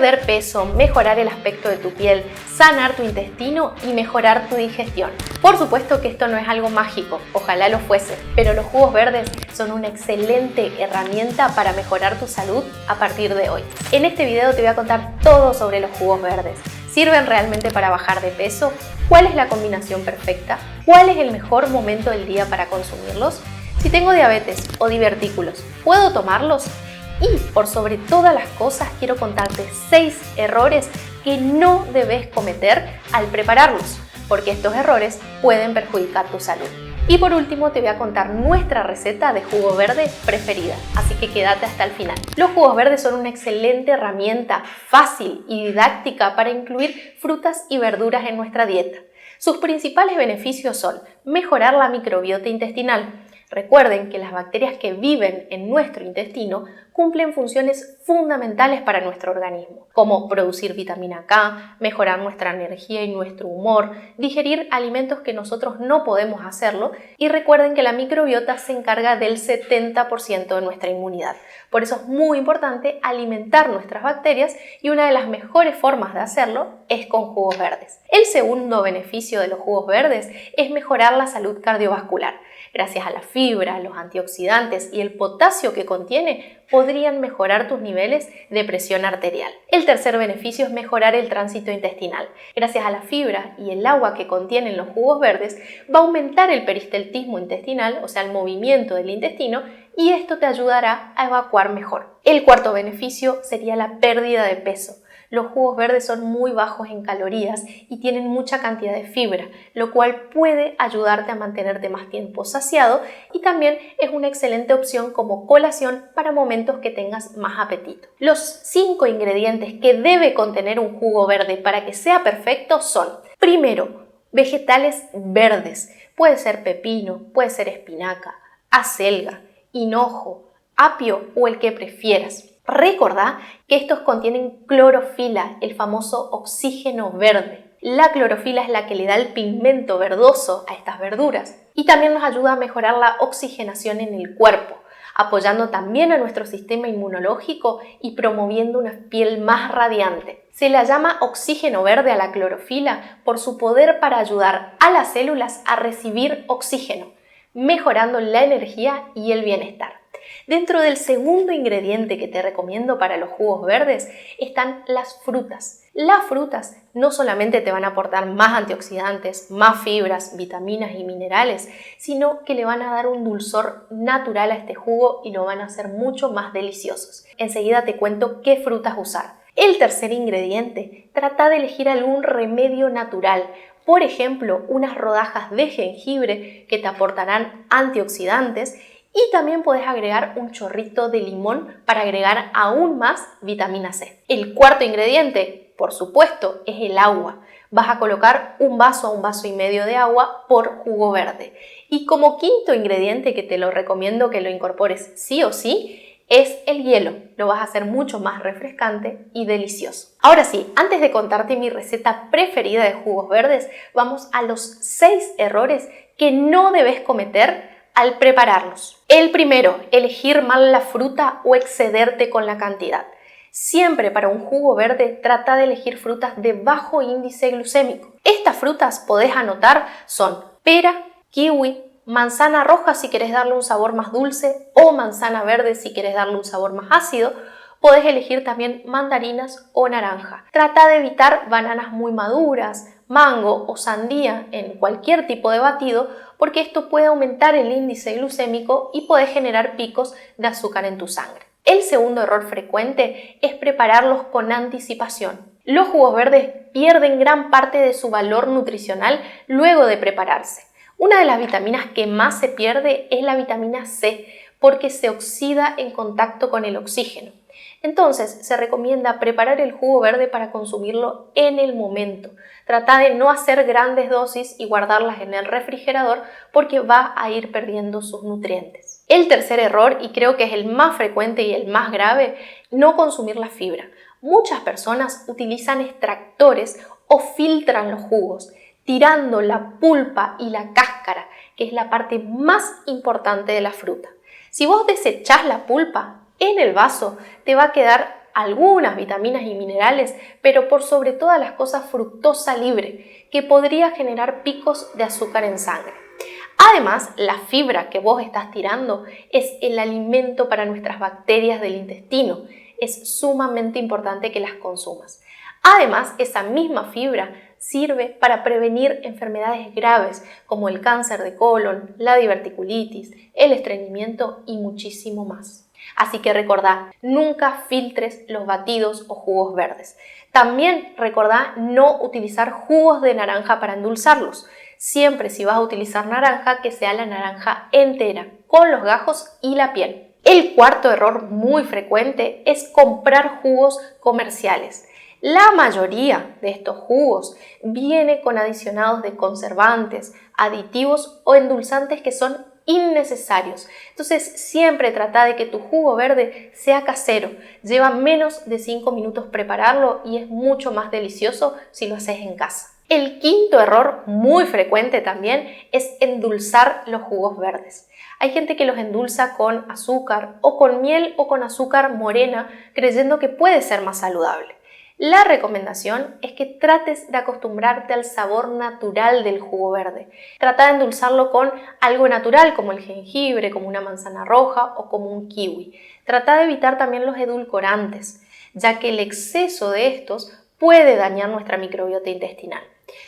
perder peso, mejorar el aspecto de tu piel, sanar tu intestino y mejorar tu digestión. Por supuesto que esto no es algo mágico, ojalá lo fuese, pero los jugos verdes son una excelente herramienta para mejorar tu salud a partir de hoy. En este video te voy a contar todo sobre los jugos verdes. ¿Sirven realmente para bajar de peso? ¿Cuál es la combinación perfecta? ¿Cuál es el mejor momento del día para consumirlos? Si tengo diabetes o divertículos, ¿puedo tomarlos? Y por sobre todas las cosas quiero contarte 6 errores que no debes cometer al prepararlos, porque estos errores pueden perjudicar tu salud. Y por último te voy a contar nuestra receta de jugo verde preferida, así que quédate hasta el final. Los jugos verdes son una excelente herramienta fácil y didáctica para incluir frutas y verduras en nuestra dieta. Sus principales beneficios son mejorar la microbiota intestinal. Recuerden que las bacterias que viven en nuestro intestino cumplen funciones fundamentales para nuestro organismo, como producir vitamina K, mejorar nuestra energía y nuestro humor, digerir alimentos que nosotros no podemos hacerlo, y recuerden que la microbiota se encarga del 70% de nuestra inmunidad. Por eso es muy importante alimentar nuestras bacterias y una de las mejores formas de hacerlo es con jugos verdes. El segundo beneficio de los jugos verdes es mejorar la salud cardiovascular. Gracias a la fibra, los antioxidantes y el potasio que contiene, podrían mejorar tus niveles de presión arterial. El tercer beneficio es mejorar el tránsito intestinal. Gracias a la fibra y el agua que contienen los jugos verdes, va a aumentar el peristaltismo intestinal, o sea, el movimiento del intestino, y esto te ayudará a evacuar mejor. El cuarto beneficio sería la pérdida de peso. Los jugos verdes son muy bajos en calorías y tienen mucha cantidad de fibra, lo cual puede ayudarte a mantenerte más tiempo saciado, y también es una excelente opción como colación para momentos que tengas más apetito. Los 5 ingredientes que debe contener un jugo verde para que sea perfecto son: primero, vegetales verdes. Puede ser pepino, puede ser espinaca, acelga, hinojo, apio o el que prefieras. Recordá que estos contienen clorofila, el famoso oxígeno verde. La clorofila es la que le da el pigmento verdoso a estas verduras y también nos ayuda a mejorar la oxigenación en el cuerpo, apoyando también a nuestro sistema inmunológico y promoviendo una piel más radiante. Se le llama oxígeno verde a la clorofila por su poder para ayudar a las células a recibir oxígeno, mejorando la energía y el bienestar. Dentro del segundo ingrediente que te recomiendo para los jugos verdes están las frutas. Las frutas no solamente te van a aportar más antioxidantes, más fibras, vitaminas y minerales, sino que le van a dar un dulzor natural a este jugo y lo van a hacer mucho más deliciosos. Enseguida te cuento qué frutas usar. El tercer ingrediente, trata de elegir algún remedio natural. Por ejemplo, unas rodajas de jengibre que te aportarán antioxidantes, y también puedes agregar un chorrito de limón para agregar aún más vitamina C. El cuarto ingrediente, por supuesto, es el agua. Vas a colocar un vaso a un vaso y medio de agua por jugo verde. Y como quinto ingrediente, que te lo recomiendo que lo incorpores sí o sí, es el hielo. Lo vas a hacer mucho más refrescante y delicioso. Ahora sí, antes de contarte mi receta preferida de jugos verdes, vamos a los 6 errores que no debes cometer al prepararlos. El primero, elegir mal la fruta o excederte con la cantidad. Siempre para un jugo verde trata de elegir frutas de bajo índice glucémico. Estas frutas podés anotar son pera, kiwi, manzana roja si querés darle un sabor más dulce, o manzana verde si querés darle un sabor más ácido. Podés elegir también mandarinas o naranja. Trata de evitar bananas muy maduras, mango o sandía en cualquier tipo de batido, porque esto puede aumentar el índice glucémico y puede generar picos de azúcar en tu sangre. El segundo error frecuente es prepararlos con anticipación. Los jugos verdes pierden gran parte de su valor nutricional luego de prepararse. Una de las vitaminas que más se pierde es la vitamina C, porque se oxida en contacto con el oxígeno. Entonces, se recomienda preparar el jugo verde para consumirlo en el momento. Trata de no hacer grandes dosis y guardarlas en el refrigerador, porque va a ir perdiendo sus nutrientes. El tercer error, y creo que es el más frecuente y el más grave, no consumir la fibra. Muchas personas utilizan extractores o filtran los jugos, tirando la pulpa y la cáscara, que es la parte más importante de la fruta. Si vos desechás la pulpa, en el vaso te va a quedar algunas vitaminas y minerales, pero por sobre todas las cosas fructosa libre, que podría generar picos de azúcar en sangre. Además, la fibra que vos estás tirando es el alimento para nuestras bacterias del intestino. Es sumamente importante que las consumas. Además, esa misma fibra sirve para prevenir enfermedades graves como el cáncer de colon, la diverticulitis, el estreñimiento y muchísimo más. Así que recordá, nunca filtres los batidos o jugos verdes. También recordá no utilizar jugos de naranja para endulzarlos. Siempre si vas a utilizar naranja, que sea la naranja entera, con los gajos y la piel. El cuarto error muy frecuente es comprar jugos comerciales. La mayoría de estos jugos viene con adicionados de conservantes, aditivos o endulzantes que son innecesarios. Entonces siempre trata de que tu jugo verde sea casero. Lleva menos de 5 minutos prepararlo y es mucho más delicioso si lo haces en casa. El quinto error muy frecuente también es endulzar los jugos verdes. Hay gente que los endulza con azúcar o con miel o con azúcar morena creyendo que puede ser más saludable. La recomendación es que trates de acostumbrarte al sabor natural del jugo verde. Trata de endulzarlo con algo natural como el jengibre, como una manzana roja o como un kiwi. Trata de evitar también los edulcorantes, ya que el exceso de estos puede dañar nuestra microbiota intestinal.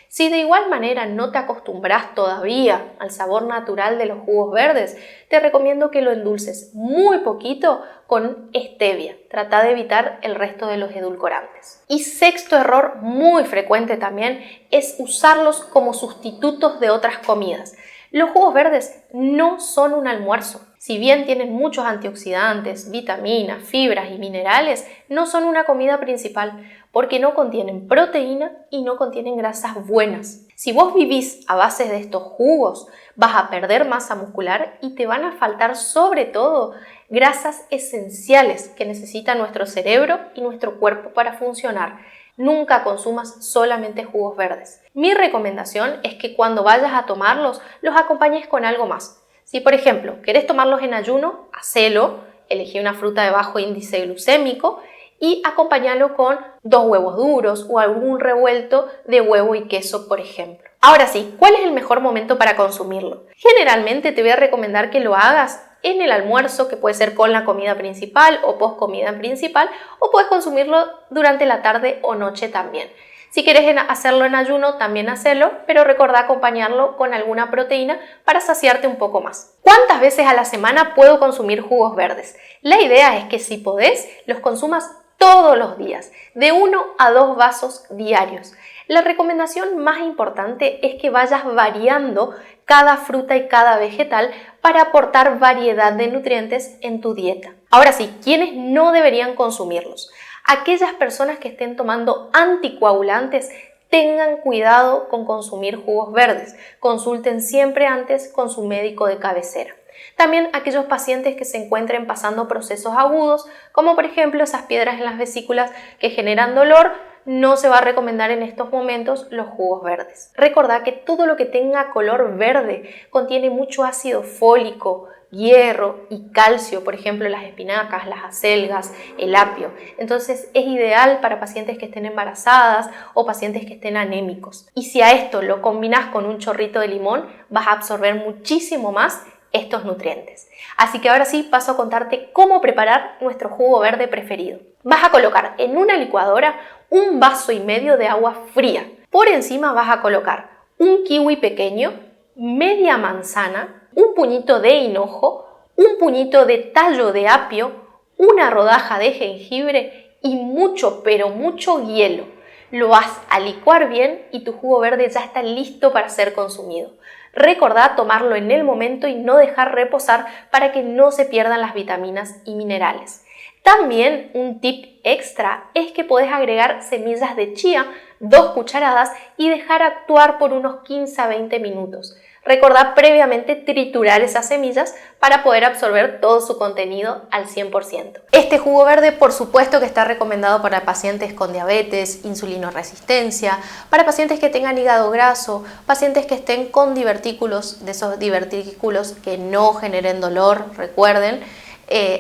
Si de igual manera no te acostumbras todavía al sabor natural de los jugos verdes, te recomiendo que lo endulces muy poquito con stevia. Trata de evitar el resto de los edulcorantes. Y sexto error muy frecuente también es usarlos como sustitutos de otras comidas. Los jugos verdes no son un almuerzo. Si bien tienen muchos antioxidantes, vitaminas, fibras y minerales, no son una comida principal porque no contienen proteína y no contienen grasas buenas. Si vos vivís a base de estos jugos, vas a perder masa muscular y te van a faltar sobre todo grasas esenciales que necesita nuestro cerebro y nuestro cuerpo para funcionar. Nunca consumas solamente jugos verdes. Mi recomendación es que cuando vayas a tomarlos, los acompañes con algo más. Si por ejemplo querés tomarlos en ayuno, hacelo, elegí una fruta de bajo índice glucémico y acompáñalo con 2 huevos duros o algún revuelto de huevo y queso, por ejemplo. Ahora sí, ¿cuál es el mejor momento para consumirlo? Generalmente te voy a recomendar que lo hagas en el almuerzo, que puede ser con la comida principal o post comida principal, o puedes consumirlo durante la tarde o noche también. Si quieres hacerlo en ayuno, también hacelo, pero recordá acompañarlo con alguna proteína para saciarte un poco más. ¿Cuántas veces a la semana puedo consumir jugos verdes? La idea es que si podés, los consumas todos los días, de 1 a 2 vasos diarios. La recomendación más importante es que vayas variando cada fruta y cada vegetal para aportar variedad de nutrientes en tu dieta. Ahora sí, ¿quiénes no deberían consumirlos? Aquellas personas que estén tomando anticoagulantes, tengan cuidado con consumir jugos verdes. Consulten siempre antes con su médico de cabecera. También aquellos pacientes que se encuentren pasando procesos agudos, como por ejemplo esas piedras en las vesículas que generan dolor, no se va a recomendar en estos momentos los jugos verdes. Recordá que todo lo que tenga color verde contiene mucho ácido fólico, hierro y calcio, por ejemplo las espinacas, las acelgas, el apio. Entonces es ideal para pacientes que estén embarazadas o pacientes que estén anémicos. Y si a esto lo combinas con un chorrito de limón, vas a absorber muchísimo más estos nutrientes. Así que ahora sí paso a contarte cómo preparar nuestro jugo verde preferido. Vas a colocar en una licuadora 1,5 vasos de agua fría. Por encima vas a colocar un kiwi pequeño, media manzana, un puñito de hinojo, un puñito de tallo de apio, una rodaja de jengibre y mucho, pero mucho hielo. Lo vas a licuar bien y tu jugo verde ya está listo para ser consumido. Recordá tomarlo en el momento y no dejar reposar para que no se pierdan las vitaminas y minerales. También un tip extra es que podés agregar semillas de chía, 2 cucharadas y dejar actuar por unos 15 a 20 minutos. Recordá previamente triturar esas semillas para poder absorber todo su contenido al 100%. Este jugo verde por supuesto que está recomendado para pacientes con diabetes, insulinoresistencia, para pacientes que tengan hígado graso, pacientes que estén con divertículos, de esos divertículos que no generen dolor, recuerden.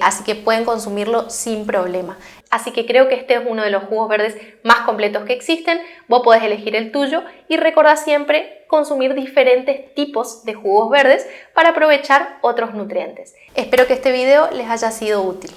Así que pueden consumirlo sin problema. Así que creo que este es uno de los jugos verdes más completos que existen. Vos podés elegir el tuyo y recordá siempre consumir diferentes tipos de jugos verdes para aprovechar otros nutrientes. Espero que este video les haya sido útil.